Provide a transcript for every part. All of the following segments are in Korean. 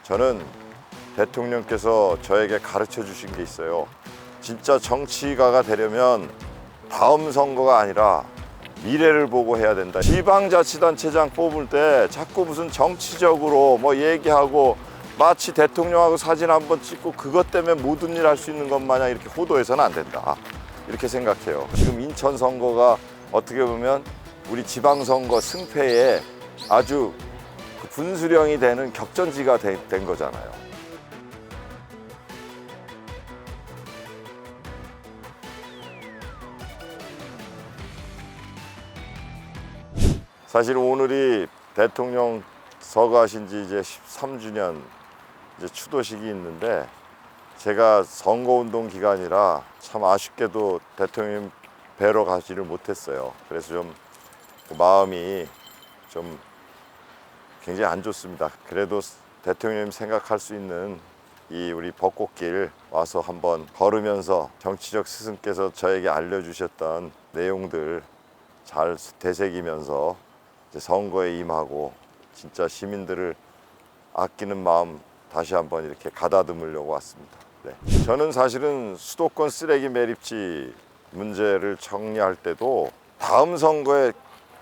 저는 대통령께서 저에게 가르쳐 주신 게 있어요. 진짜 정치가가 되려면 다음 선거가 아니라 미래를 보고 해야 된다. 지방자치단체장 뽑을 때 자꾸 무슨 정치적으로 뭐 얘기하고 마치 대통령하고 사진 한번 찍고 그것 때문에 모든 일 할 수 있는 것 마냥 이렇게 호도해서는 안 된다. 이렇게 생각해요. 지금 인천 선거가 어떻게 보면 우리 지방선거 승패에 아주 분수령이 되는 격전지가 된 거잖아요. 사실 오늘이 대통령 서거하신 지 이제 13주년 이제 추도식이 있는데, 제가 선거운동 기간이라 참 아쉽게도 대통령 뵈러 가지를 못했어요. 그래서 좀 마음이 좀 굉장히 안 좋습니다. 그래도 대통령님 생각할 수 있는 이 우리 벚꽃길 와서 한번 걸으면서 정치적 스승께서 저에게 알려주셨던 내용들 잘 되새기면서 이제 선거에 임하고 진짜 시민들을 아끼는 마음 다시 한번 이렇게 가다듬으려고 왔습니다. 네. 저는 사실은 수도권 쓰레기 매립지 문제를 정리할 때도 다음 선거에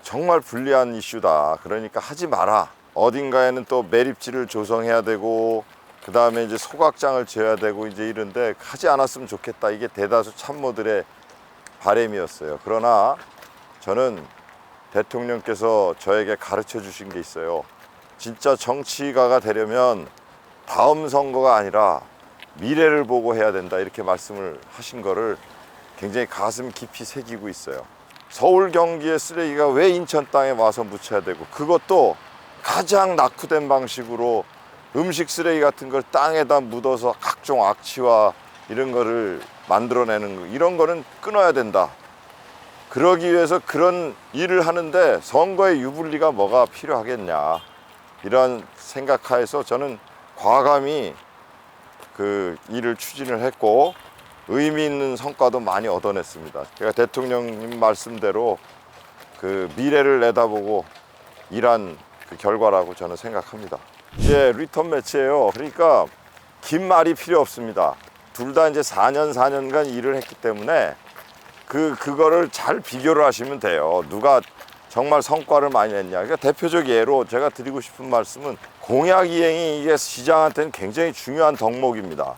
정말 불리한 이슈다. 그러니까 하지 마라. 어딘가에는 또 매립지를 조성해야 되고 그 다음에 이제 소각장을 지어야 되고 이제 이런데 하지 않았으면 좋겠다. 이게 대다수 참모들의 바람이었어요. 그러나 저는 대통령께서 저에게 가르쳐 주신 게 있어요. 진짜 정치가가 되려면 다음 선거가 아니라 미래를 보고 해야 된다. 이렇게 말씀을 하신 거를 굉장히 가슴 깊이 새기고 있어요. 서울 경기의 쓰레기가 왜 인천 땅에 와서 묻혀야 되고, 그것도 가장 낙후된 방식으로 음식 쓰레기 같은 걸 땅에다 묻어서 각종 악취와 이런 거를 만들어내는 거, 이런 거는 끊어야 된다. 그러기 위해서 그런 일을 하는데 선거의 유불리가 뭐가 필요하겠냐, 이런 생각하에서 저는 과감히 그 일을 추진을 했고 의미 있는 성과도 많이 얻어냈습니다. 제가 대통령님 말씀대로 그 미래를 내다보고 일한 그 결과라고 저는 생각합니다. 이제 리턴 매치예요. 그러니까 긴 말이 필요 없습니다. 둘 다 이제 4년간 일을 했기 때문에 그거를 잘 비교를 하시면 돼요. 누가 정말 성과를 많이 냈냐. 그러니까 대표적 예로 제가 드리고 싶은 말씀은 공약 이행이 이게 시장한테는 굉장히 중요한 덕목입니다.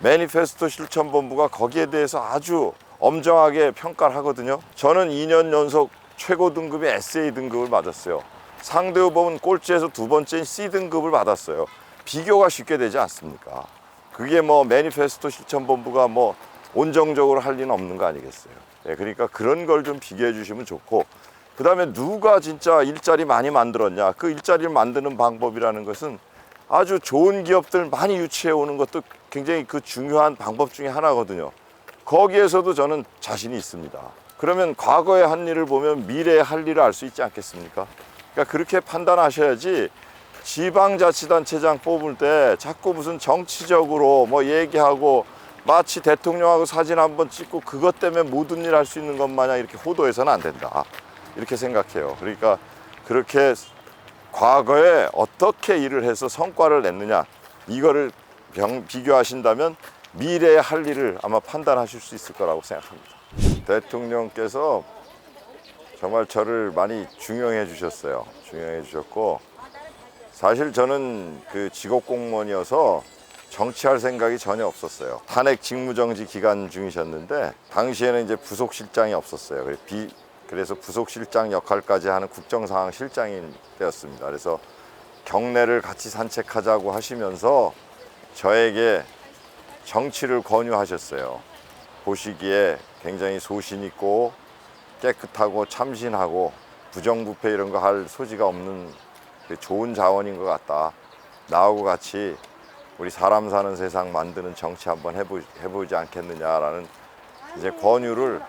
매니페스토 실천본부가 거기에 대해서 아주 엄정하게 평가를 하거든요. 저는 2년 연속 최고 등급의 SA 등급을 받았어요. 상대 후보는 꼴찌에서 두 번째인 C 등급을 받았어요. 비교가 쉽게 되지 않습니까? 그게 뭐 매니페스토 실천본부가 뭐 온정적으로 할 리는 없는 거 아니겠어요? 네, 그러니까 그런 걸 좀 비교해 주시면 좋고, 그 다음에 누가 진짜 일자리 많이 만들었냐, 그 일자리를 만드는 방법이라는 것은 아주 좋은 기업들 많이 유치해 오는 것도 굉장히 그 중요한 방법 중에 하나거든요. 거기에서도 저는 자신이 있습니다. 그러면 과거에 한 일을 보면 미래에 할 일을 알 수 있지 않겠습니까? 그러니까 그렇게 판단하셔야지, 지방자치단체장 뽑을 때 자꾸 무슨 정치적으로 뭐 얘기하고 마치 대통령하고 사진 한번 찍고 그것 때문에 모든 일 할 수 있는 것 마냥 이렇게 호도해서는 안 된다. 이렇게 생각해요. 그러니까 그렇게 과거에 어떻게 일을 해서 성과를 냈느냐, 이거를 비교하신다면 미래에 할 일을 아마 판단하실 수 있을 거라고 생각합니다. 대통령께서 정말 저를 많이 중용해 주셨어요. 중용해 주셨고, 사실 저는 그 직업 공무원이어서 정치할 생각이 전혀 없었어요. 탄핵 직무정지 기간 중이셨는데 당시에는 이제 부속실장이 없었어요. 그래서 부속실장 역할까지 하는 국정상황실장이 되었습니다. 그래서 경내를 같이 산책하자고 하시면서 저에게 정치를 권유하셨어요. 보시기에 굉장히 소신 있고 깨끗하고 참신하고 부정부패 이런 거 할 소지가 없는 좋은 자원인 것 같다. 나하고 같이 우리 사람 사는 세상 만드는 정치 한번 해보지 않겠느냐라는 이제 권유를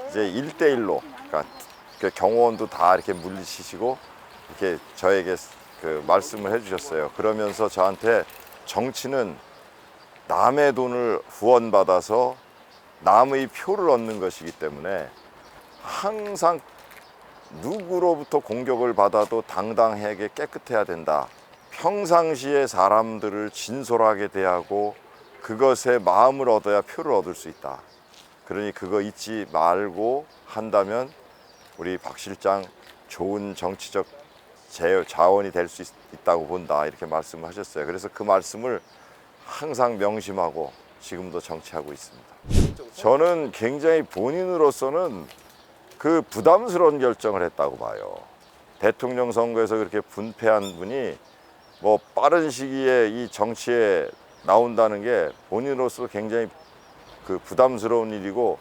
이제 1대1로, 그러니까 경호원도 다 이렇게 물리치시고 이렇게 저에게 그 말씀을 해주셨어요. 그러면서 저한테 정치는 남의 돈을 후원받아서 남의 표를 얻는 것이기 때문에 항상 누구로부터 공격을 받아도 당당하게 깨끗해야 된다. 평상시에 사람들을 진솔하게 대하고 그것에 마음을 얻어야 표를 얻을 수 있다. 그러니 그거 잊지 말고 한다면 우리 박 실장 좋은 정치적 자원이 될 수 있다고 본다, 이렇게 말씀을 하셨어요. 그래서 그 말씀을 항상 명심하고 지금도 정치하고 있습니다. 저는 굉장히 본인으로서는 그 부담스러운 결정을 했다고 봐요. 대통령 선거에서 그렇게 분패한 분이 뭐 빠른 시기에 이 정치에 나온다는 게 본인으로서 굉장히 그 부담스러운 일이고,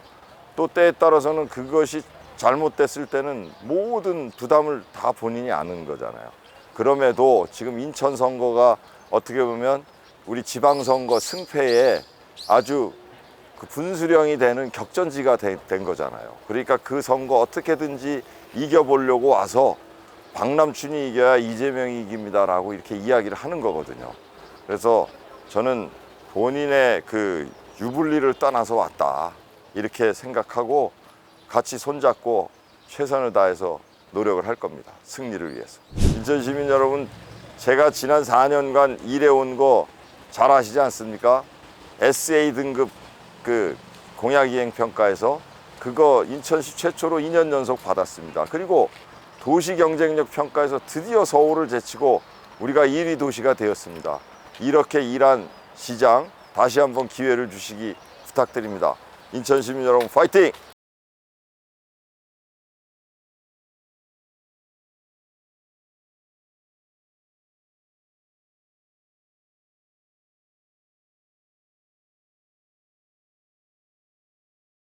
또 때에 따라서는 그것이 잘못됐을 때는 모든 부담을 다 본인이 안는 거잖아요. 그럼에도 지금 인천 선거가 어떻게 보면 우리 지방선거 승패에 아주 그 분수령이 되는 격전지가 된 거잖아요. 그러니까 그 선거 어떻게든지 이겨보려고 와서 박남춘이 이겨야 이재명이 이깁니다라고 이렇게 이야기를 하는 거거든요. 그래서 저는 본인의 그 유불리를 떠나서 왔다, 이렇게 생각하고 같이 손잡고 최선을 다해서 노력을 할 겁니다. 승리를 위해서. 인천 시민 여러분, 제가 지난 4년간 일해온 거 잘 아시지 않습니까? SA 등급 그 공약이행평가에서 그거 인천시 최초로 2년 연속 받았습니다. 그리고 도시경쟁력 평가에서 드디어 서울을 제치고 우리가 1위 도시가 되었습니다. 이렇게 일한 시장, 다시 한번 기회를 주시기 부탁드립니다. 인천 시민 여러분, 파이팅!